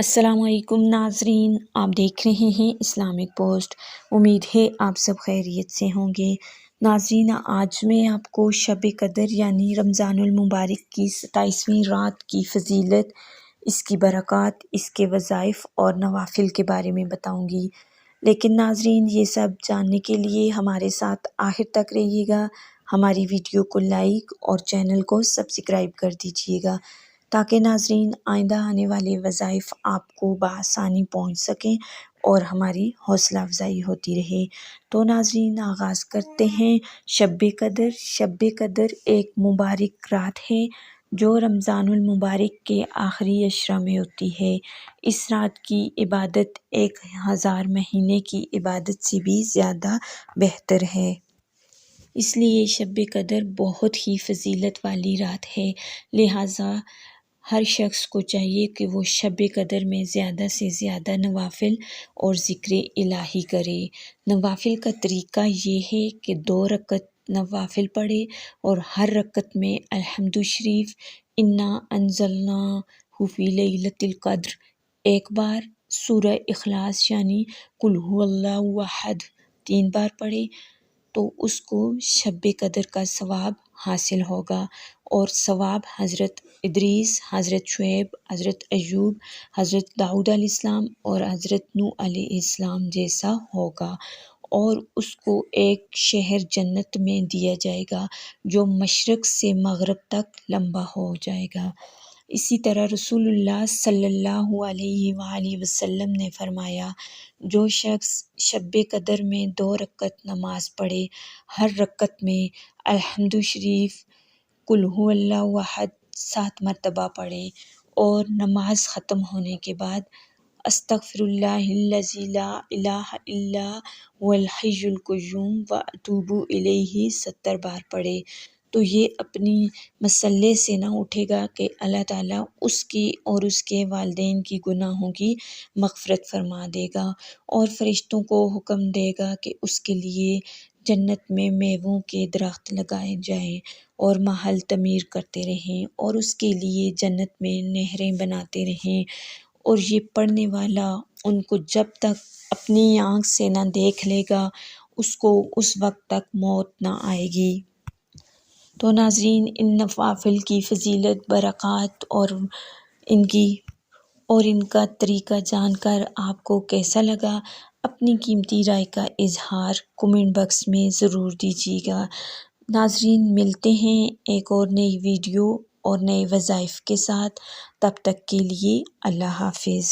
السلام علیکم ناظرین، آپ دیکھ رہے ہیں اسلامک پوسٹ۔ امید ہے آپ سب خیریت سے ہوں گے۔ ناظرین، آج میں آپ کو شب قدر یعنی رمضان المبارک کی 27ویں رات کی فضیلت، اس کی برکات، اس کے وظائف اور نوافل کے بارے میں بتاؤں گی۔ لیکن ناظرین، یہ سب جاننے کے لیے ہمارے ساتھ آخر تک رہیے گا۔ ہماری ویڈیو کو لائک اور چینل کو سبسکرائب کر دیجیے گا تاکہ ناظرین آئندہ آنے والے وظائف آپ کو بآسانی پہنچ سکیں اور ہماری حوصلہ افزائی ہوتی رہے۔ تو ناظرین، آغاز کرتے ہیں۔ شب قدر۔ شب قدر ایک مبارک رات ہے جو رمضان المبارک کے آخری عشرہ میں ہوتی ہے۔ اس رات کی عبادت 1000 مہینے کی عبادت سے بھی زیادہ بہتر ہے۔ اس لیے شب قدر بہت ہی فضیلت والی رات ہے، لہٰذا ہر شخص کو چاہیے کہ وہ شب قدر میں زیادہ سے زیادہ نوافل اور ذکر الہی کرے۔ نوافل کا طریقہ یہ ہے کہ 2 رکعت نوافل پڑھے اور ہر رکعت میں الحمد شریف، انا انزلناہ فی لیلۃ القدر ایک بار، سورہ اخلاص یعنی قل ھو اللہ احد 3 بار پڑھے تو اس کو شب قدر کا ثواب حاصل ہوگا، اور ثواب حضرت ادریس، حضرت شعیب، حضرت ایوب، حضرت داؤد علیہ السلام اور حضرت نوح علیہ السلام جیسا ہوگا، اور اس کو ایک شہر جنت میں دیا جائے گا جو مشرق سے مغرب تک لمبا ہو جائے گا۔ اسی طرح رسول اللہ صلی اللہ علیہ وآلہ وسلم نے فرمایا، جو شخص شب قدر میں 2 رکعت نماز پڑھے، ہر رکعت میں الحمد شریف، قل ھو اللہ احد 7 مرتبہ پڑھے اور نماز ختم ہونے کے بعد استغفر اللہ الذی لا الہ الا ھو الحی القیوم واتوب الیہ 70 بار پڑھے، تو یہ اپنی مسئلے سے نہ اٹھے گا کہ اللہ تعالیٰ اس کی اور اس کے والدین کی گناہوں کی مغفرت فرما دے گا، اور فرشتوں کو حکم دے گا کہ اس کے لیے جنت میں میووں کے درخت لگائے جائیں اور محل تعمیر کرتے رہیں، اور اس کے لیے جنت میں نہریں بناتے رہیں، اور یہ پڑھنے والا ان کو جب تک اپنی آنکھ سے نہ دیکھ لے گا اس کو اس وقت تک موت نہ آئے گی۔ تو ناظرین، ان نوافل کی فضیلت، برکات اور ان کا طریقہ جان کر آپ کو کیسا لگا؟ اپنی قیمتی رائے کا اظہار کمنٹ باکس میں ضرور دیجیے گا۔ ناظرین، ملتے ہیں ایک اور نئی ویڈیو اور نئے وظائف کے ساتھ، تب تک کے لیے اللہ حافظ۔